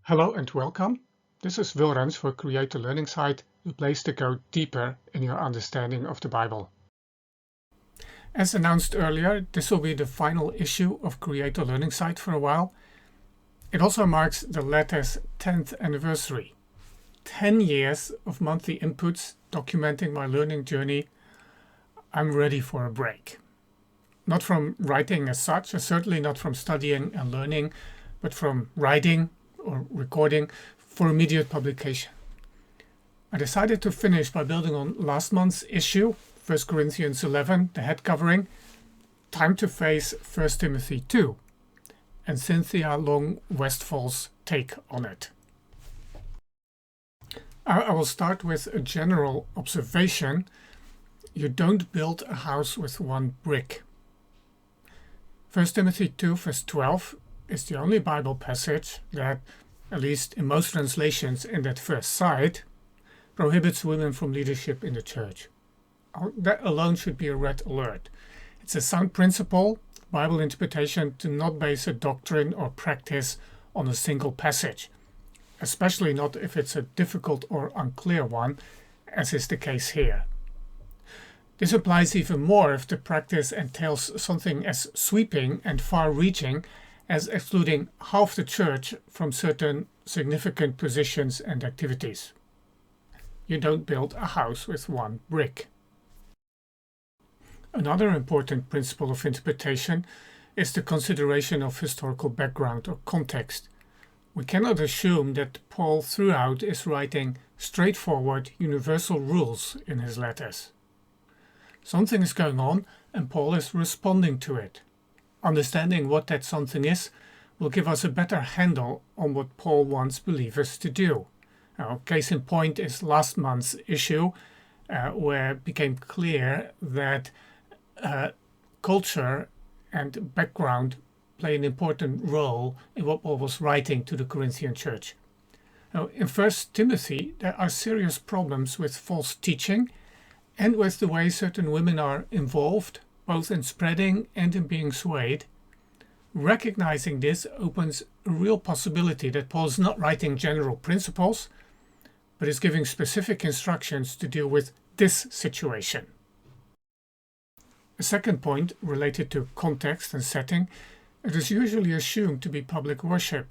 Hello and welcome. This is Wilrens for Create a Learning Site, the place to go deeper in your understanding of the Bible. As announced earlier, this will be the final issue of Create a Learning Site for a while. It also marks the letter's 10th anniversary. 10 years of monthly inputs documenting my learning journey. I'm ready for a break. Not from writing as such, and certainly not from studying and learning, but from writing or recording for immediate publication. I decided to finish by building on last month's issue, 1 Corinthians 11, the head covering, time to face 1 Timothy 2, and Cynthia Long Westfall's take on it. I will start with a general observation. You don't build a house with one brick. 1 Timothy 2 verse 12 is the only Bible passage that, at least in most translations in that first side, prohibits women from leadership in the church. That alone should be a red alert. It's a sound principle, Bible interpretation, to not base a doctrine or practice on a single passage, especially not if it's a difficult or unclear one, as is the case here. This applies even more if the practice entails something as sweeping and far-reaching as excluding half the church from certain significant positions and activities. You don't build a house with one brick. Another important principle of interpretation is the consideration of historical background or context. We cannot assume that Paul throughout is writing straightforward universal rules in his letters. Something is going on and Paul is responding to it. Understanding what that something is will give us a better handle on what Paul wants believers to do. Now, case in point is last month's issue, where it became clear that culture and background play an important role in what Paul was writing to the Corinthian church. Now, in 1 Timothy, there are serious problems with false teaching and with the way certain women are involved, both in spreading and in being swayed. Recognizing this opens a real possibility that Paul is not writing general principles, but is giving specific instructions to deal with this situation. A second point related to context and setting, it is usually assumed to be public worship,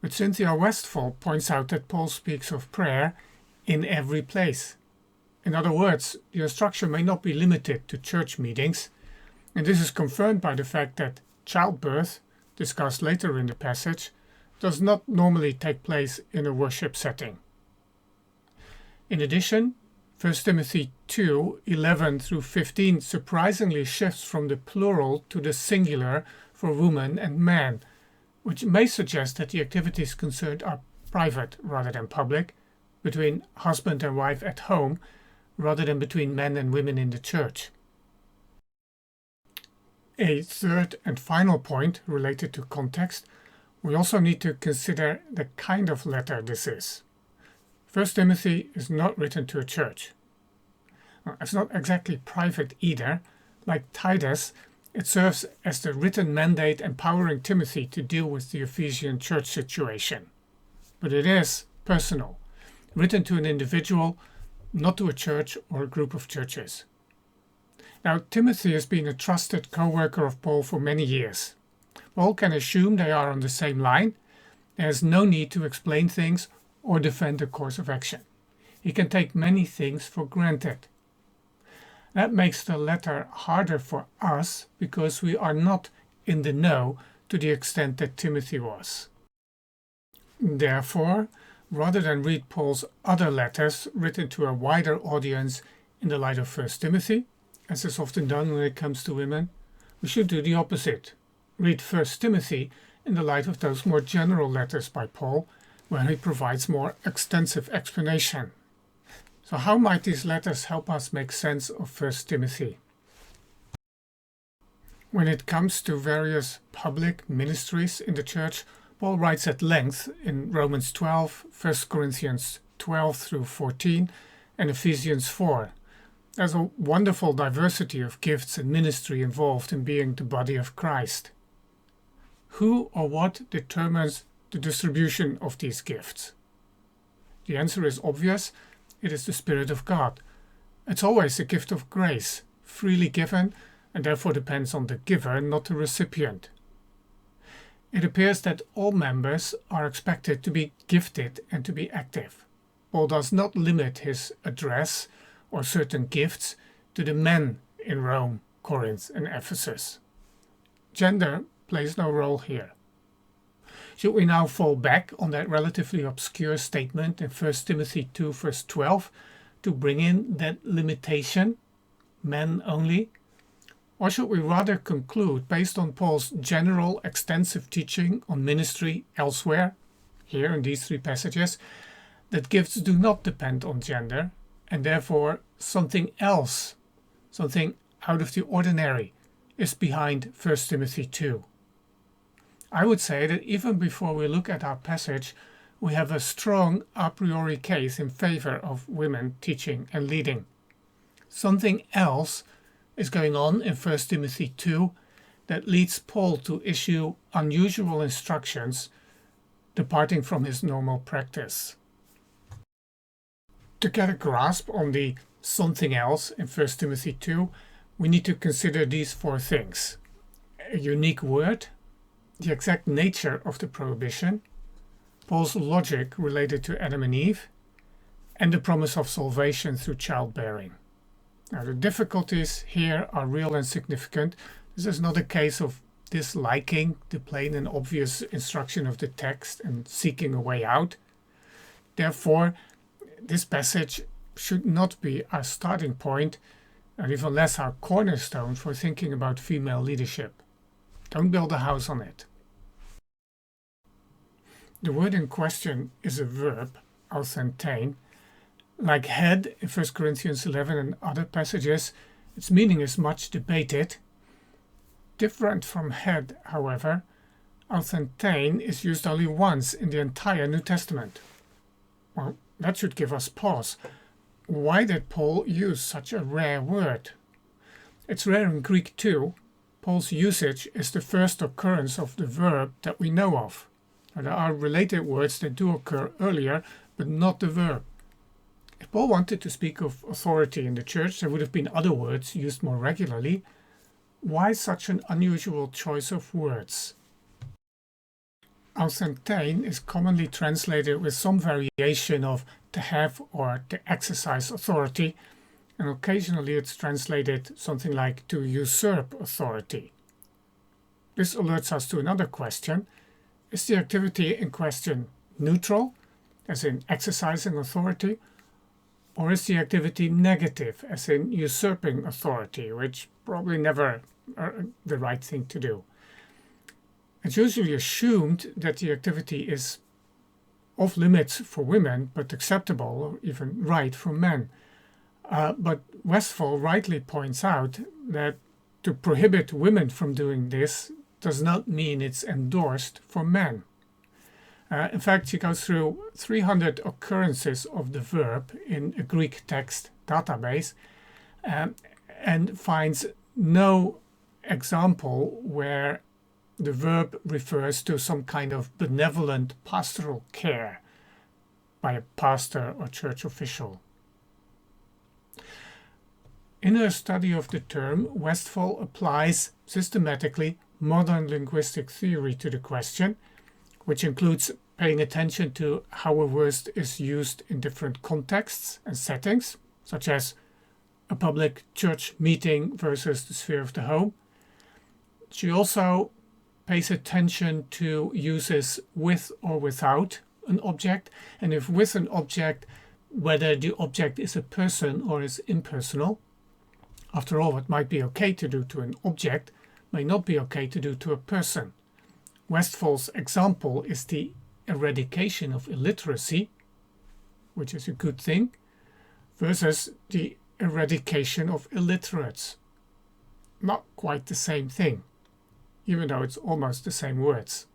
but Cynthia Westfall points out that Paul speaks of prayer in every place. In other words, the instruction may not be limited to church meetings, and this is confirmed by the fact that childbirth, discussed later in the passage, does not normally take place in a worship setting. In addition, 1 Timothy 2, 11 through 15 surprisingly shifts from the plural to the singular for woman and man, which may suggest that the activities concerned are private rather than public, between husband and wife at home rather than between men and women in the church. A third and final point related to context, we also need to consider the kind of letter this is. 1 Timothy is not written to a church. It's not exactly private either. Like Titus, it serves as the written mandate empowering Timothy to deal with the Ephesian church situation. But it is personal, written to an individual, not to a church or a group of churches. Now, Timothy has been a trusted co-worker of Paul for many years. Paul can assume they are on the same line. There is no need to explain things or defend a course of action. He can take many things for granted. That makes the letter harder for us because we are not in the know to the extent that Timothy was. Therefore, rather than read Paul's other letters written to a wider audience in the light of 1 Timothy, as is often done when it comes to women, we should do the opposite. Read 1 Timothy in the light of those more general letters by Paul, where he provides more extensive explanation. So how might these letters help us make sense of 1 Timothy? When it comes to various public ministries in the church, Paul writes at length in Romans 12, 1 Corinthians 12 through 14, and Ephesians 4. There's a wonderful diversity of gifts and ministry involved in being the body of Christ. Who or what determines the distribution of these gifts? The answer is obvious. It is the Spirit of God. It's always a gift of grace, freely given, and therefore depends on the giver, not the recipient. It appears that all members are expected to be gifted and to be active. Paul does not limit his address or certain gifts to the men in Rome, Corinth, and Ephesus. Gender plays no role here. Should we now fall back on that relatively obscure statement in 1 Timothy 2 verse 12 to bring in that limitation, men only? Or should we rather conclude, based on Paul's general extensive teaching on ministry elsewhere, here in these 3 passages, that gifts do not depend on gender, and therefore something else, something out of the ordinary, is behind 1 Timothy 2? I would say that even before we look at our passage, we have a strong a priori case in favor of women teaching and leading. Something else is going on in 1 Timothy 2 that leads Paul to issue unusual instructions departing from his normal practice. To get a grasp on the something else in 1 Timothy 2, we need to consider these 4 things: a unique word, the exact nature of the prohibition, Paul's logic related to Adam and Eve, and the promise of salvation through childbearing. Now, the difficulties here are real and significant. This is not a case of disliking the plain and obvious instruction of the text and seeking a way out. Therefore, this passage should not be our starting point, and even less our cornerstone for thinking about female leadership. Don't build a house on it. The word in question is a verb, authentein. Like head in 1 Corinthians 11 and other passages, its meaning is much debated. Different from head, however, authentein is used only once in the entire New Testament. Well, that should give us pause. Why did Paul use such a rare word? It's rare in Greek too. Paul's usage is the first occurrence of the verb that we know of. Now, there are related words that do occur earlier, but not the verb. If Paul wanted to speak of authority in the church, there would have been other words used more regularly. Why such an unusual choice of words? Authentein is commonly translated with some variation of to have or to exercise authority, and occasionally it's translated something like to usurp authority. This alerts us to another question. Is the activity in question neutral, as in exercising authority, or is the activity negative, as in usurping authority, which probably never the right thing to do? It's usually assumed that the activity is off limits for women, but acceptable or even right for men. But Westphal rightly points out that to prohibit women from doing this does not mean it's endorsed for men. In fact, she goes through 300 occurrences of the verb in a Greek text database and finds no example where the verb refers to some kind of benevolent pastoral care by a pastor or church official. In her study of the term, Westphal applies systematically modern linguistic theory to the question, which includes paying attention to how a word is used in different contexts and settings, such as a public church meeting versus the sphere of the home. She also pays attention to uses with or without an object, and if with an object, whether the object is a person or is impersonal. After all, what might be okay to do to an object may not be okay to do to a person. Westphal's example is the eradication of illiteracy, which is a good thing, versus the eradication of illiterates. Not quite the same thing, even though it's almost the same words.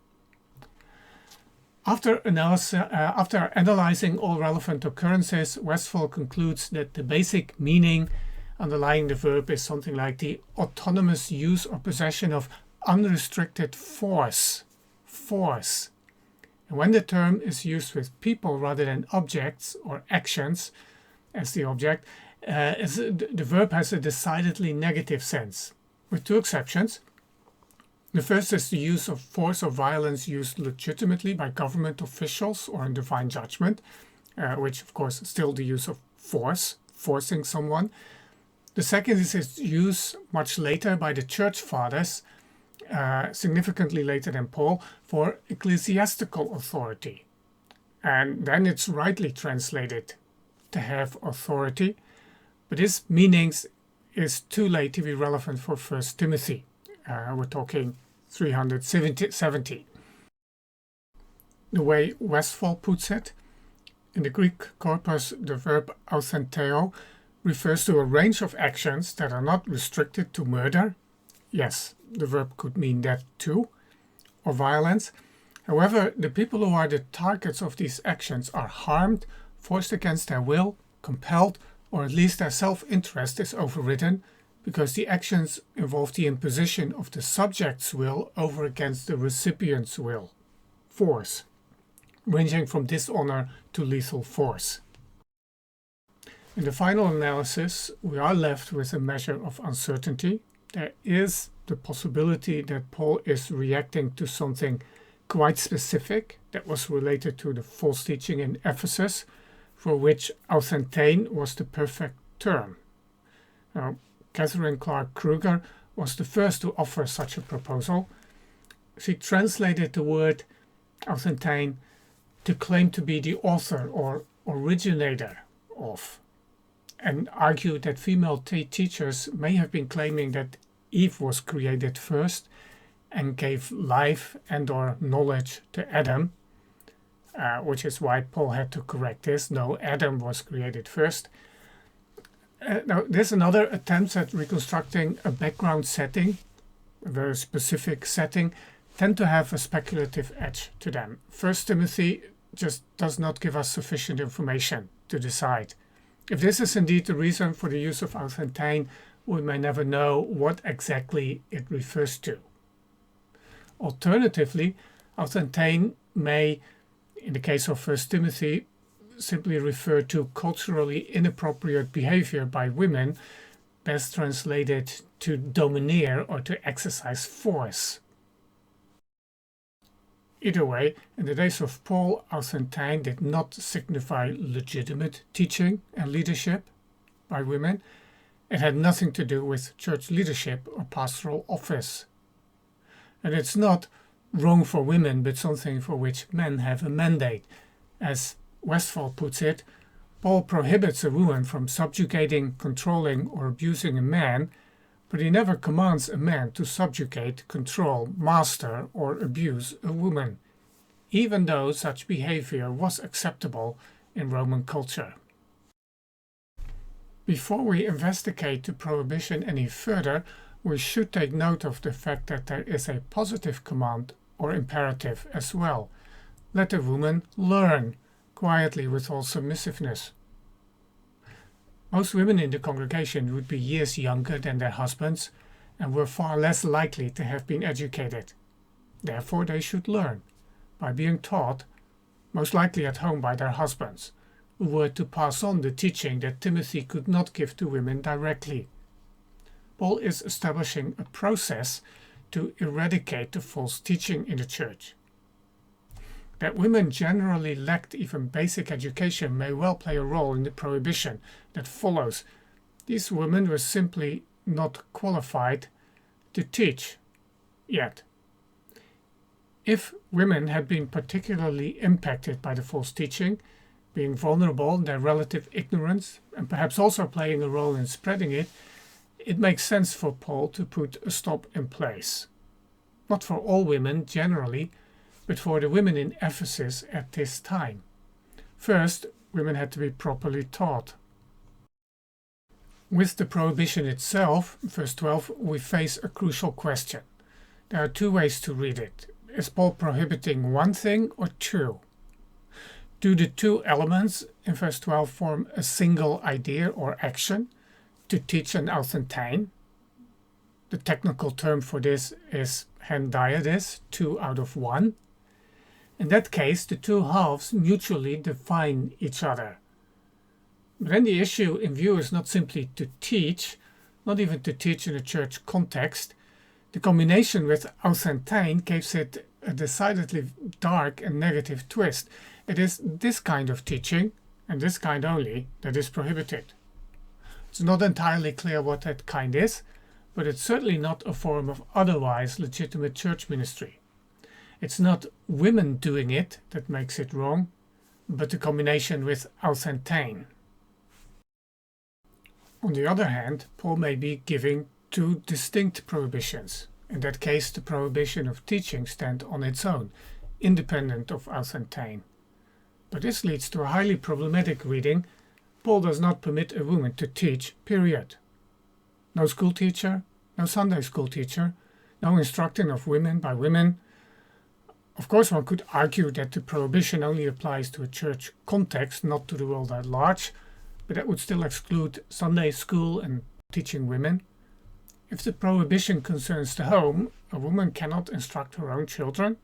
After analyzing all relevant occurrences, Westphal concludes that the basic meaning underlying the verb is something like the autonomous use or possession of unrestricted force. And when the term is used with people rather than objects or actions as the object, the verb has a decidedly negative sense, with two exceptions. The first is the use of force or violence used legitimately by government officials or in divine judgment, which of course is still the use of force, forcing someone. The second is its use much later by the church fathers, significantly later than Paul, for ecclesiastical authority. And then it's rightly translated to have authority, but this meaning is too late to be relevant for 1 Timothy. We're talking 370. The way Westphal puts it, in the Greek corpus, the verb authenteo refers to a range of actions that are not restricted to murder. Yes, the verb could mean that too, or violence. However, the people who are the targets of these actions are harmed, forced against their will, compelled, or at least their self-interest is overridden, because the actions involve the imposition of the subject's will over against the recipient's will. Force, ranging from dishonor to lethal force. In the final analysis, we are left with a measure of uncertainty. There is the possibility that Paul is reacting to something quite specific that was related to the false teaching in Ephesus, for which authentane was the perfect term. Now, Catherine Clark Kruger was the first to offer such a proposal. She translated the word authentane to claim to be the author or originator of, and argued that female teachers may have been claiming that Eve was created first and gave life and or knowledge to Adam, which is why Paul had to correct this. No, Adam was created first. Now, there's another attempt at reconstructing a background setting, a very specific setting, tend to have a speculative edge to them. 1 Timothy just does not give us sufficient information to decide. If this is indeed the reason for the use of authentane, we may never know what exactly it refers to. Alternatively, authentane may, in the case of 1 Timothy, simply refer to culturally inappropriate behavior by women, best translated to domineer or to exercise force. Either way, in the days of Paul, authentane did not signify legitimate teaching and leadership by women. It had nothing to do with church leadership or pastoral office. And it's not wrong for women, but something for which men have a mandate. As Westphal puts it, Paul prohibits a woman from subjugating, controlling, or abusing a man, but he never commands a man to subjugate, control, master, or abuse a woman, even though such behavior was acceptable in Roman culture. Before we investigate the prohibition any further, we should take note of the fact that there is a positive command or imperative as well. Let the woman learn, quietly with all submissiveness. Most women in the congregation would be years younger than their husbands and were far less likely to have been educated. Therefore, they should learn by being taught, most likely at home by their husbands, who were to pass on the teaching that Timothy could not give to women directly. Paul is establishing a process to eradicate the false teaching in the church. That women generally lacked even basic education may well play a role in the prohibition that follows. These women were simply not qualified to teach yet. If women had been particularly impacted by the false teaching, being vulnerable in their relative ignorance, and perhaps also playing a role in spreading it, it makes sense for Paul to put a stop in place. Not for all women generally, but for the women in Ephesus at this time. First, women had to be properly taught. With the prohibition itself, verse 12, we face a crucial question. There are two ways to read it. Is Paul prohibiting one thing or two? Do the two elements in verse 12 form a single idea or action, to teach an authentane? The technical term for this is hendiadys, 2 out of 1. In that case, the two halves mutually define each other. But then the issue in view is not simply to teach, not even to teach in a church context. The combination with authentijn gives it a decidedly dark and negative twist. It is this kind of teaching, and this kind only, that is prohibited. It's not entirely clear what that kind is, but it's certainly not a form of otherwise legitimate church ministry. It's not women doing it that makes it wrong, but the combination with authentijn. On the other hand, Paul may be giving two distinct prohibitions. In that case, the prohibition of teaching stands on its own, independent of authentijn. But this leads to a highly problematic reading. Paul does not permit a woman to teach, period. No school teacher, no Sunday school teacher, no instructing of women by women. Of course, one could argue that the prohibition only applies to a church context, not to the world at large, but that would still exclude Sunday school and teaching women. If the prohibition concerns the home, a woman cannot instruct her own children.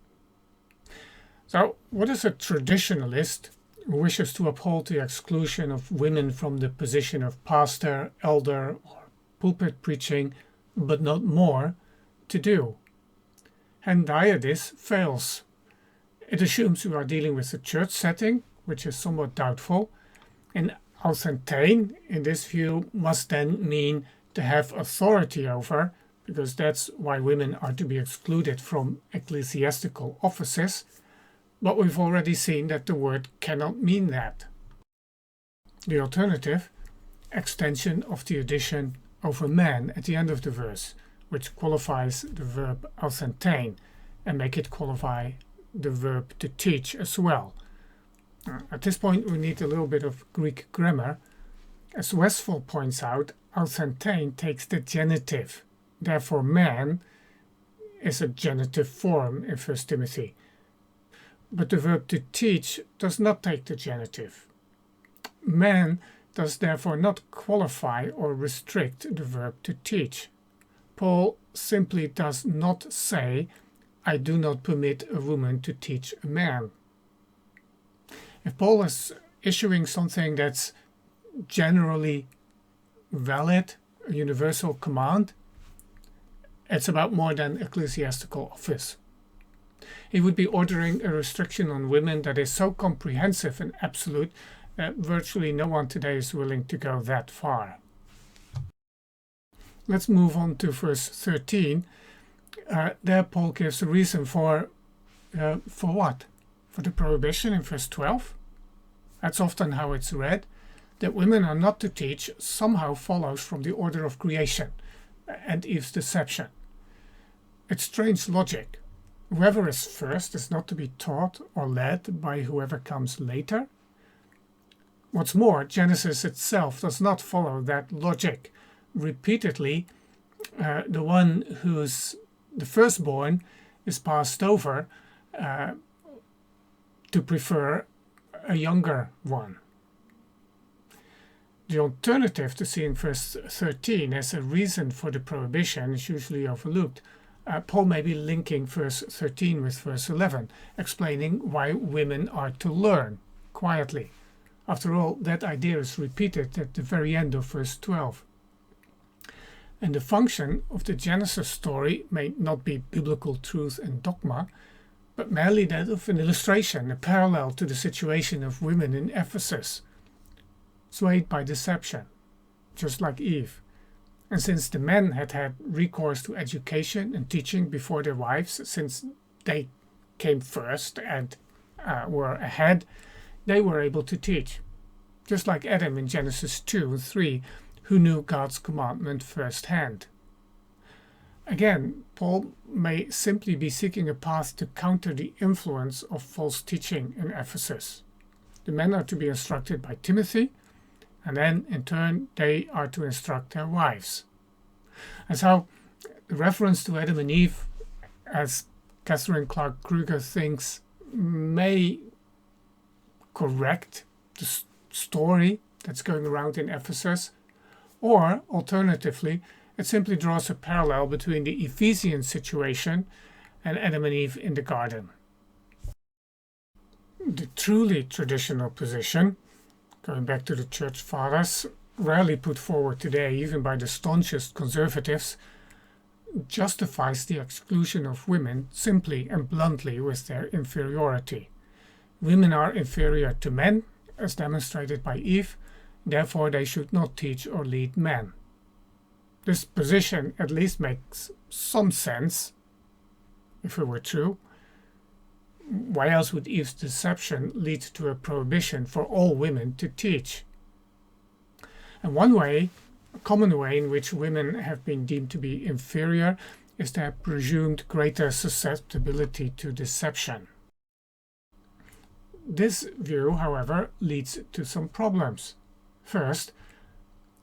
So, what is a traditionalist who wishes to uphold the exclusion of women from the position of pastor, elder, or pulpit preaching, but not more, to do? Hendiadys fails. It assumes we are dealing with a church setting, which is somewhat doubtful, and authentijn, in this view, must then mean to have authority over, because that's why women are to be excluded from ecclesiastical offices. But we've already seen that the word cannot mean that. The alternative, extension of the addition over man at the end of the verse, which qualifies the verb authentijn and make it qualify the verb to teach as well. At this point we need a little bit of Greek grammar. As Westphal points out, authentijn takes the genitive. Therefore man is a genitive form in 1 Timothy. But the verb to teach does not take the genitive. Man does therefore not qualify or restrict the verb to teach. Paul simply does not say, I do not permit a woman to teach a man. If Paul is issuing something that's generally valid, a universal command, it's about more than ecclesiastical office. He would be ordering a restriction on women that is so comprehensive and absolute that virtually no one today is willing to go that far. Let's move on to verse 13. There Paul gives a reason for what? For the prohibition in verse 12. That's often how it's read. That women are not to teach somehow follows from the order of creation and Eve's deception. It's strange logic. Whoever is first is not to be taught or led by whoever comes later. What's more, Genesis itself does not follow that logic. Repeatedly, the one who's the firstborn is passed over to prefer a younger one. The alternative to see in verse 13 as a reason for the prohibition is usually overlooked. Paul may be linking verse 13 with verse 11, explaining why women are to learn quietly. After all, that idea is repeated at the very end of verse 12. And the function of the Genesis story may not be biblical truth and dogma, but merely that of an illustration, a parallel to the situation of women in Ephesus, swayed by deception, just like Eve. And since the men had had recourse to education and teaching before their wives, since they came first and were ahead, they were able to teach. Just like Adam in Genesis 2 and 3, who knew God's commandment firsthand. Again, Paul may simply be seeking a path to counter the influence of false teaching in Ephesus. The men are to be instructed by Timothy, and then in turn they are to instruct their wives. And so the reference to Adam and Eve, as Catherine Clark Kruger thinks, may correct the story that's going around in Ephesus, or alternatively it simply draws a parallel between the Ephesian situation and Adam and Eve in the garden. The truly traditional position, going back to the church fathers, rarely put forward today even by the staunchest conservatives, justifies the exclusion of women simply and bluntly with their inferiority. Women are inferior to men, as demonstrated by Eve, therefore they should not teach or lead men. This position at least makes some sense, if it were true. Why else would Eve's deception lead to a prohibition for all women to teach? And one way, a common way in which women have been deemed to be inferior, is their presumed greater susceptibility to deception. This view, however, leads to some problems. First,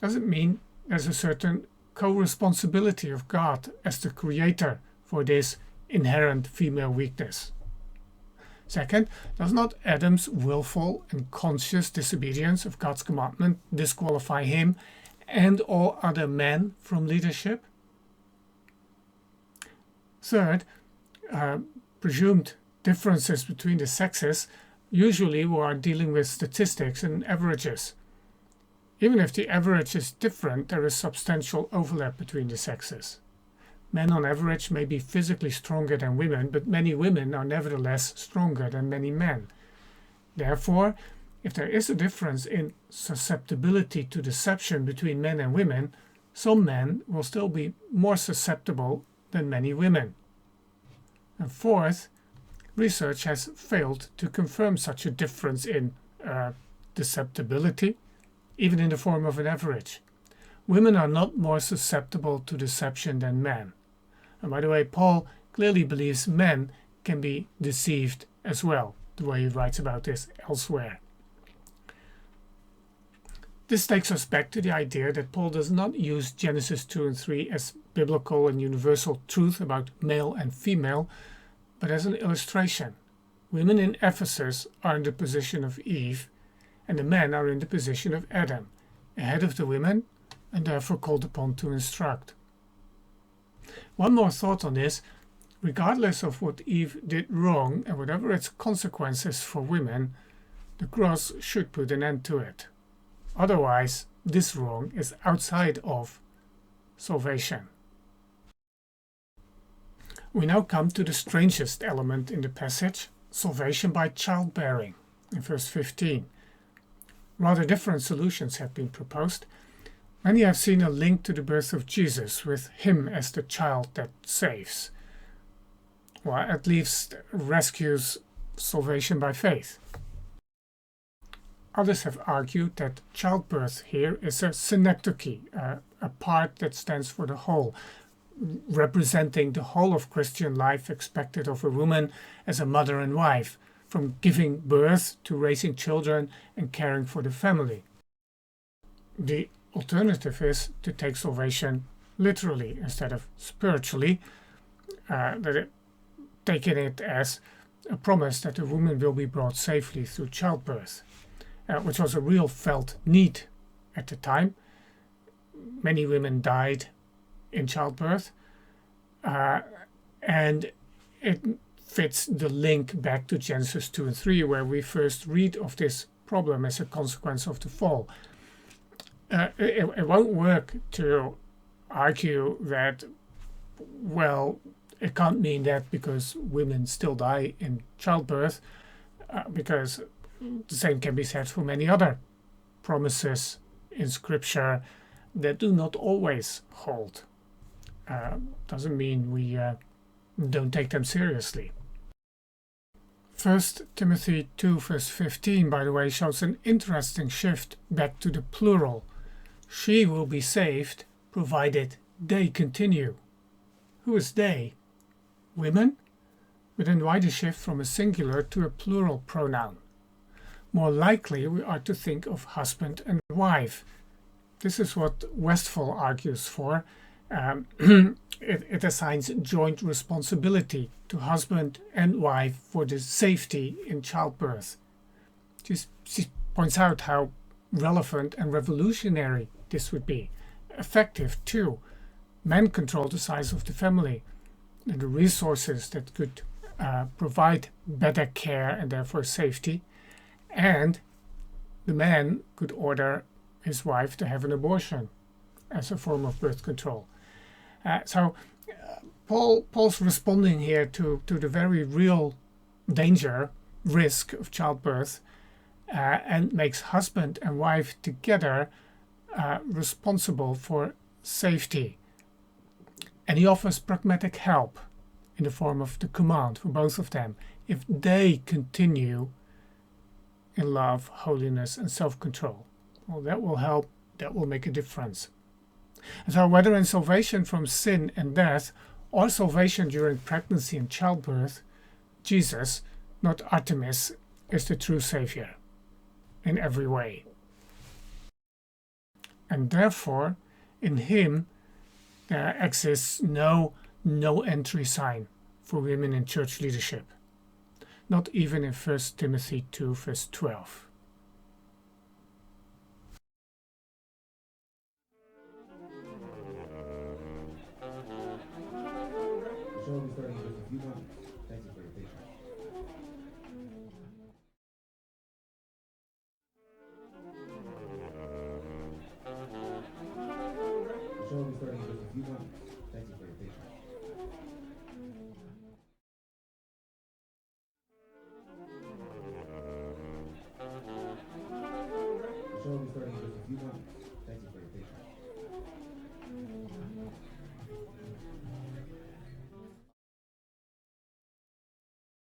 does it mean there's a certain co-responsibility of God as the creator for this inherent female weakness? Second, does not Adam's willful and conscious disobedience of God's commandment disqualify him and all other men from leadership? Third, presumed differences between the sexes usually we are dealing with statistics and averages. Even if the average is different, there is substantial overlap between the sexes. Men on average may be physically stronger than women, but many women are nevertheless stronger than many men. Therefore, if there is a difference in susceptibility to deception between men and women, some men will still be more susceptible than many women. And fourth, research has failed to confirm such a difference in deceptibility, even in the form of an average. Women are not more susceptible to deception than men. And by the way, Paul clearly believes men can be deceived as well, the way he writes about this elsewhere. This takes us back to the idea that Paul does not use Genesis 2 and 3 as biblical and universal truth about male and female, but as an illustration. Women in Ephesus are in the position of Eve, and the men are in the position of Adam, ahead of the women, and therefore called upon to instruct. One more thought on this: regardless of what Eve did wrong and whatever its consequences for women, the cross should put an end to it. Otherwise, this wrong is outside of salvation. We now come to the strangest element in the passage, salvation by childbearing, in verse 15. Rather different solutions have been proposed. Many have seen a link to the birth of Jesus, with him as the child that saves, or at least rescues salvation by faith. Others have argued that childbirth here is a synecdoche, a part that stands for the whole, representing the whole of Christian life expected of a woman as a mother and wife, from giving birth to raising children and caring for the family. The alternative is to take salvation literally instead of spiritually, taking it as a promise that a woman will be brought safely through childbirth, which was a real felt need at the time. Many women died in childbirth, and it fits the link back to Genesis 2 and 3, where we first read of this problem as a consequence of the fall. It won't work to argue that, well, it can't mean that because women still die in childbirth, because the same can be said for many other promises in Scripture that do not always hold. Doesn't mean we don't take them seriously. 1 Timothy 2 verse 15, by the way, shows an interesting shift back to the plural. She will be saved, provided they continue. Who is they? Women? But then why the shift from a singular to a plural pronoun? More likely we are to think of husband and wife. This is what Westphal argues for. It assigns joint responsibility to husband and wife for the safety in childbirth. She points out how relevant and revolutionary this would be. Effective too. Men control the size of the family and the resources that could provide better care and therefore safety, and the man could order his wife to have an abortion as a form of birth control. So Paul's responding here to the very real risk of childbirth, and makes husband and wife together responsible for safety. And he offers pragmatic help in the form of the command for both of them if they continue in love, holiness, and self-control. Well, that will help, that will make a difference. And so whether in salvation from sin and death or salvation during pregnancy and childbirth, Jesus, not Artemis, is the true Savior in every way. And therefore, in him, there exists no entry sign for women in church leadership. Not even in 1 Timothy 2, verse 12. The show will be starting in just a few moments. Thank you for your patience. The show will be starting in just a few moments. Thank you for your patience. The show will be starting in just a few moments.